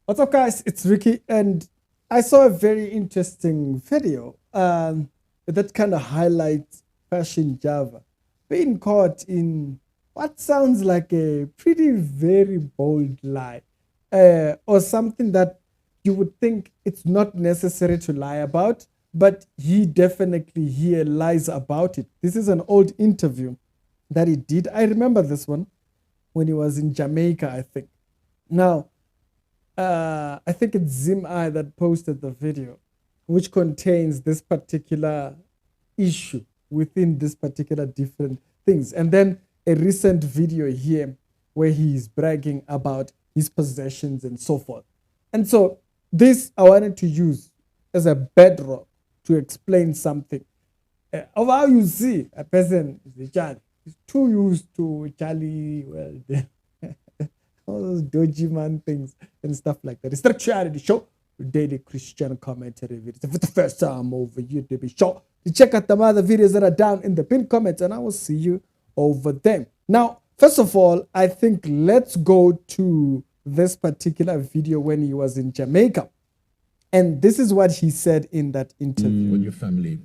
What's up, guys? It's Ricky, and I saw a very interesting video that kind of highlights Fashion Java being caught in what sounds like a pretty very bold lie, or something that you would think it's not necessary to lie about, but he definitely here lies about it. This is an old interview that he did. I remember this one when he was in Jamaica, I think. Now, I think it's Zim I that posted the video, which contains this particular issue within this particular different things. And then a recent video here where he's bragging about his possessions and so forth. And so this I wanted to use as a bedrock to explain something. Of how you see a person is a child is too used to Charlie, well, all those dodgy man things and stuff like that. It's the charity show, daily Christian commentary videos. For the first time over here, to be sure to check out the other videos that are down in the pinned comments, and I will see you over them. Now, first of all, I think let's go to this particular video when he was in Jamaica. And this is what he said in that interview. With your family.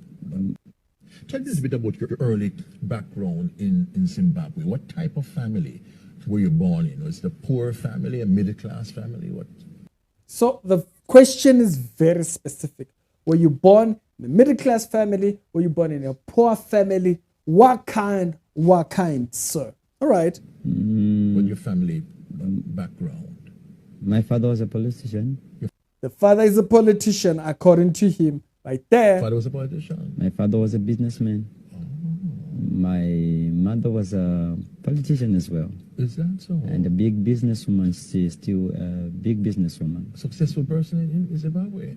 Tell me a bit about your early background in Zimbabwe. What type of family were you born in? Was it a poor family, a middle class family? What? So the question is very specific. Were you born in a middle class family? Were you born in a poor family? What kind, sir? All right. With your family background. My father was a politician. The father is a politician, according to him, right there. Father was a politician. My father was a businessman. My mother was a politician as well. Is that so? And a big businesswoman. She's still a big businesswoman. Successful person in Zimbabwe.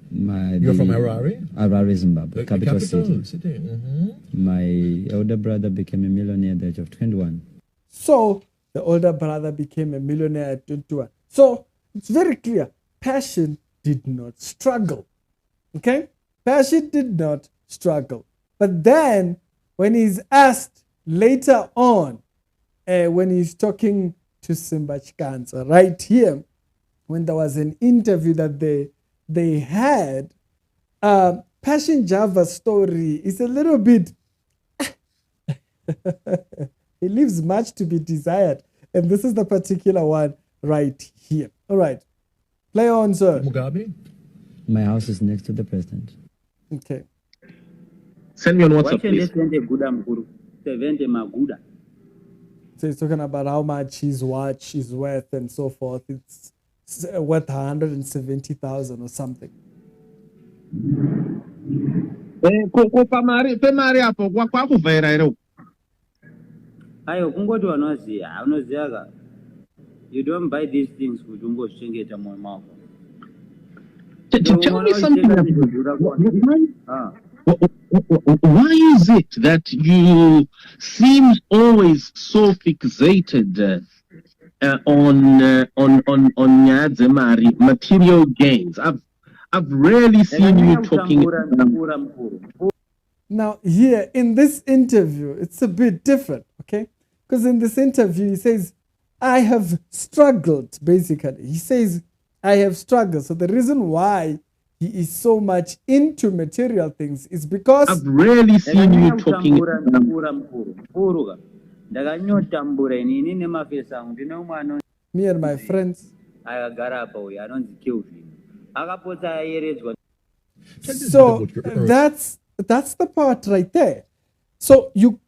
You're from Harare? Harare, Zimbabwe, The capital city. Mm-hmm. My elder brother became a millionaire at the age of 21. So the older brother became a millionaire at 21. So it's very clear. Passion did not struggle. Okay? Passion did not struggle. But then when he's asked later on, when he's talking to Simba Chikanza, right here, when there was an interview that they had, Passion Java's story is a little bit, it leaves much to be desired. And this is the particular one right here. All right. Play on, sir. Mugabe? My house is next to the president. Okay. Send me on WhatsApp, Wachende please. 70 maguda. So he's talking about how much his watch is worth and so forth. It's worth 170,000 or something. Pemari apo kwakuvhaira ere. Ayo kungoti wanoziya, unoziya ka. You don't buy these things kuti ungozvichengeta mumwe mako. Tell me something. Why is it that you seem always so fixated on Nyadzemari material gains? I've rarely seen you talking. Now here in this interview, it's a bit different, okay? Because in this interview, he says, I have struggled, basically. He says, I have struggled. So the reason why he is so much into material things is because I've rarely seen you talking. Me and my friends. So that's the part right there. So you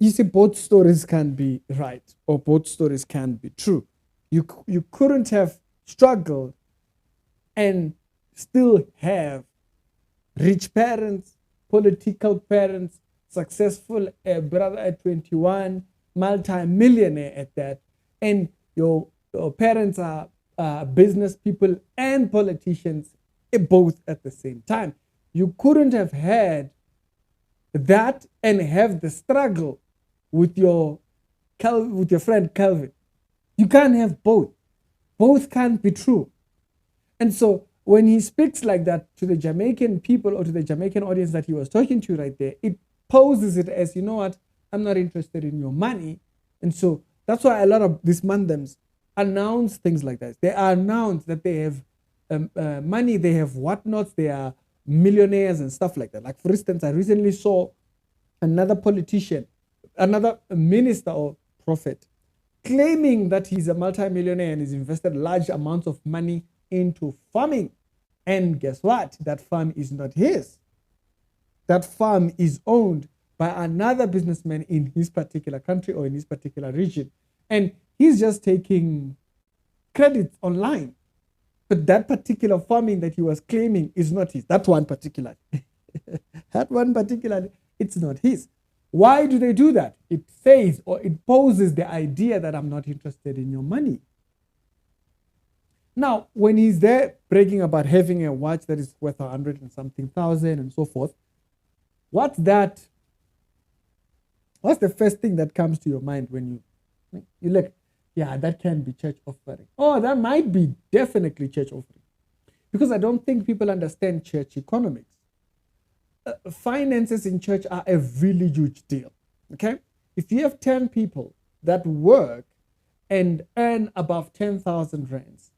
see, both stories can be right or both stories can be true. You couldn't have struggled and still have rich parents, political parents, successful brother at 21, multi-millionaire at that, and your parents are business people and politicians both at the same time. You couldn't have had that and have the struggle with your friend Calvin. You can't have both. Both can't be true. And so when he speaks like that to the Jamaican people or to the Jamaican audience that he was talking to right there, it poses it as, you know what, I'm not interested in your money. And so that's why a lot of these mandems announce things like that. They announce that they have money, they have whatnots, they are millionaires and stuff like that. Like, for instance, I recently saw another politician, another minister or prophet, claiming that he's a multimillionaire and he's invested large amounts of money into farming. And guess what? That farm is not his. That farm is owned by another businessman in his particular country or in his particular region. And he's just taking credit online. But that particular farming that he was claiming is not his. That one particular. That one particular, it's not his. Why do they do that? It says, or it poses the idea that I'm not interested in your money. Now, when he's there bragging about having a watch that is worth 100 and something thousand and so forth, what's that? What's the first thing that comes to your mind when you look? Yeah, that can be church offering. Oh, that might be definitely church offering. Because I don't think people understand church economics. Finances in church are a really huge deal. Okay? If you have 10 people that work and earn above 10,000 rands,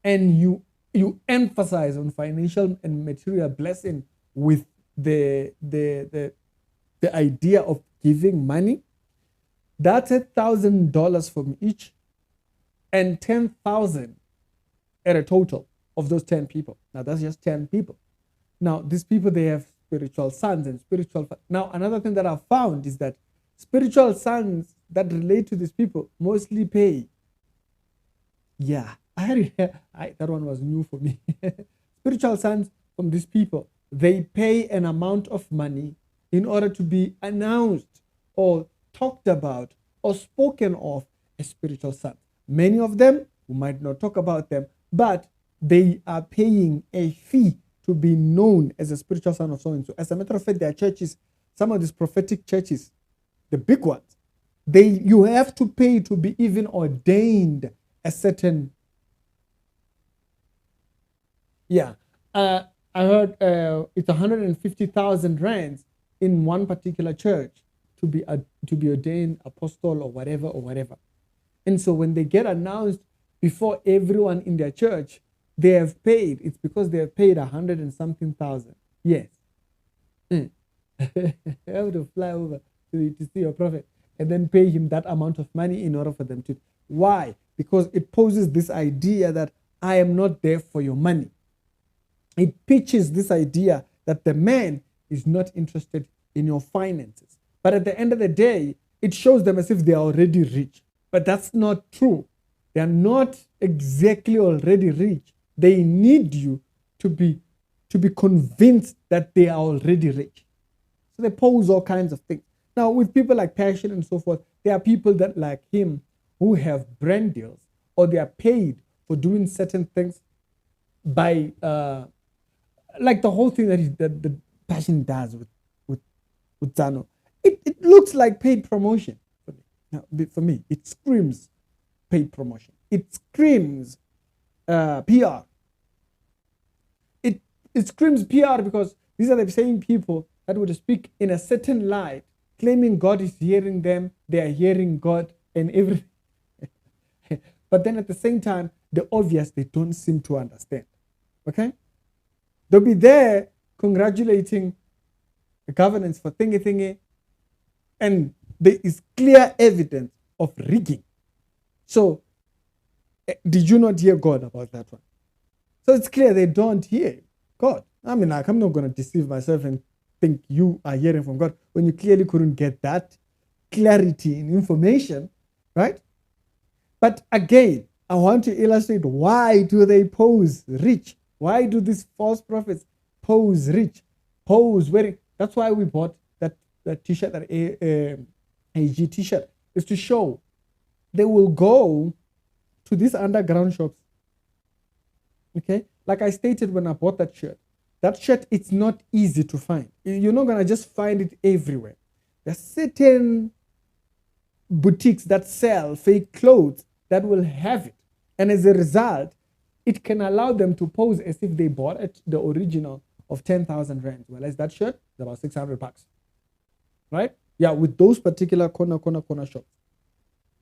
and you emphasize on financial and material blessing with the idea of giving money, that's $1,000 from each and 10,000 at a total of those 10 people. Now that's just 10 people. Now these people, they have spiritual sons and spiritual. Now another thing that I've found is that spiritual sons that relate to these people mostly pay. Yeah, that one was new for me. Spiritual sons from these people, they pay an amount of money in order to be announced or talked about or spoken of as spiritual sons. Many of them, we might not talk about them, but they are paying a fee to be known as a spiritual son of so-and-so. As a matter of fact, there are churches, some of these prophetic churches, the big ones, you have to pay to be even ordained a certain. Yeah, I heard it's 150,000 rands in one particular church to be ordained apostle or whatever. And so when they get announced before everyone in their church, they have paid. It's because they have paid 100 and something thousand. Yes. I have to fly over to see your prophet and then pay him that amount of money in order for them to. Why? Because it poses this idea that I am not there for your money. It pitches this idea that the man is not interested in your finances. But at the end of the day, it shows them as if they are already rich. But that's not true. They are not exactly already rich. They need you to be convinced that they are already rich. So they pose all kinds of things. Now, with people like Passion and so forth, there are people that like him who have brand deals, or they are paid for doing certain things by like the whole thing that the Passion does with Zano. It looks like paid promotion for me. Now, for me, it screams paid promotion. It screams PR. It screams PR because these are the same people that would speak in a certain light, claiming God is hearing them, they are hearing God and everything. But then at the same time, the obvious, they don't seem to understand. Okay? They'll be there congratulating the governance for thingy, and there is clear evidence of rigging. So, did you not hear God about that one? So it's clear they don't hear God. I mean, like, I'm not going to deceive myself and think you are hearing from God when you clearly couldn't get that clarity in information, right? But again, I want to illustrate, why do they pose rich? Why do these false prophets pose rich? Pose wearing. That's why we bought that t-shirt, that AG t-shirt, is to show they will go to these underground shops. Okay? Like I stated when I bought that shirt, it's not easy to find. You're not going to just find it everywhere. There's certain boutiques that sell fake clothes that will have it. And as a result, it can allow them to pose as if they bought it, the original of 10,000 rands. Whereas that shirt is about $600. Right? Yeah, with those particular corner shops,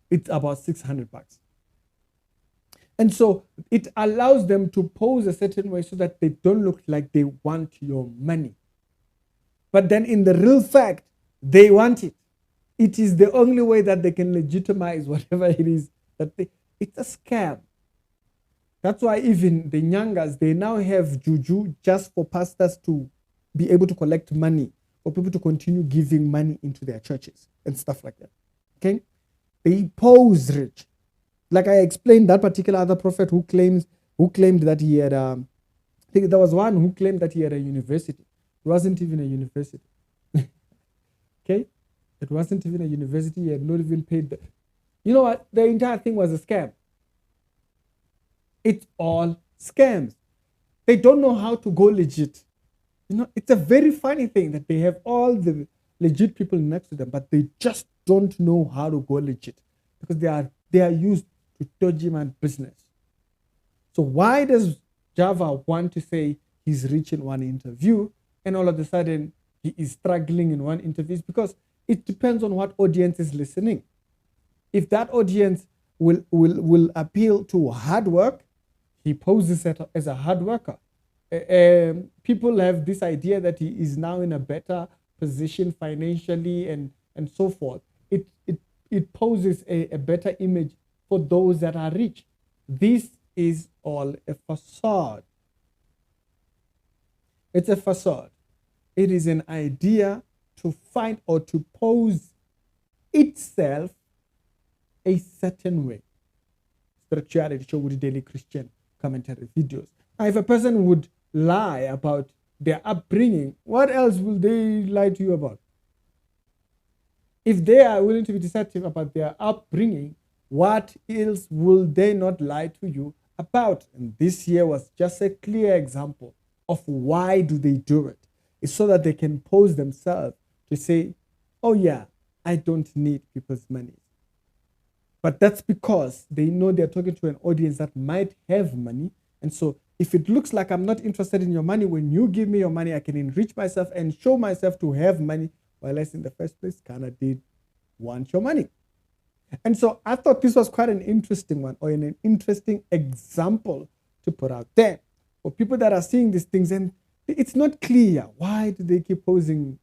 it's about $600. And so it allows them to pose a certain way so that they don't look like they want your money. But then in the real fact, they want it. It is the only way that they can legitimize whatever it is that it's a scam. That's why even the Nyangas, they now have juju just for pastors to be able to collect money, for people to continue giving money into their churches and stuff like that. Okay? They pose rich. Like I explained, that particular other prophet who claimed that he had, I think there was one who claimed that he had a university. It wasn't even a university. Okay? It wasn't even a university. He had not even paid. You know what? The entire thing was a scam. It's all scams. They don't know how to go legit. You know, it's a very funny thing that they have all the legit people next to them, but they just don't know how to go legit because they are used to dodgy man business. So why does Java want to say he's rich in one interview and all of a sudden he is struggling in one interview? It's because it depends on what audience is listening. If that audience will appeal to hard work, he poses as a hard worker. People have this idea that he is now in a better position financially and so forth. It poses a better image for those that are rich. This is all a facade. It's a facade. It is an idea to find or to pose itself a certain way. Spirituality show with daily Christian commentary videos. Now, if a person would lie about their upbringing, what else will they lie to you about? If they are willing to be deceptive about their upbringing, what else will they not lie to you about? And this here was just a clear example of why do they do it. It's so that they can pose themselves to say, oh yeah, I don't need people's money. But that's because they know they're talking to an audience that might have money. And so if it looks like I'm not interested in your money, when you give me your money, I can enrich myself and show myself to have money, while else in the first place, kind of did want your money. And so I thought this was quite an interesting one, or an interesting example to put out there for people that are seeing these things. And it's not clear, why do they keep pushing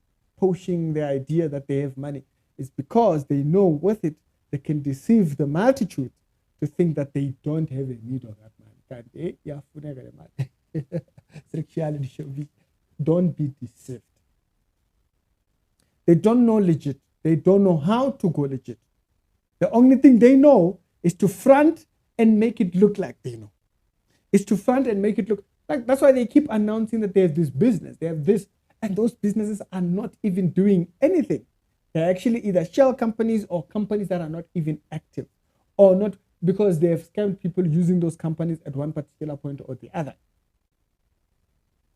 the idea that they have money? It's because they know with it, they can deceive the multitude to think that they don't have a need of that money. Sexuality should be, don't be deceived. They don't know legit. They don't know how to go legit. The only thing they know is to front and make it look like they know. It's to front and make it look like, that's why they keep announcing that they have this business, they have this, and those businesses are not even doing anything. They're actually either shell companies or companies that are not even active, or not, because they have scammed people using those companies at one particular point or the other.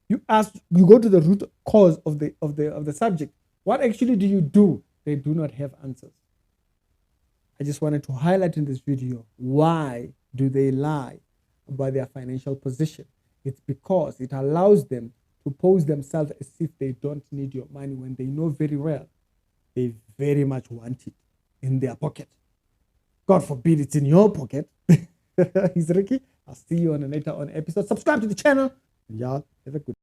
You go to the root cause of the subject. What actually do you do? They do not have answers. I just wanted to highlight in this video, why do they lie about their financial position? It's because it allows them to pose themselves as if they don't need your money, when they know very well they very much want it in their pocket. God forbid it's in your pocket. He's Ricky. I'll see you on a later on episode. Subscribe to the channel. And y'all have a good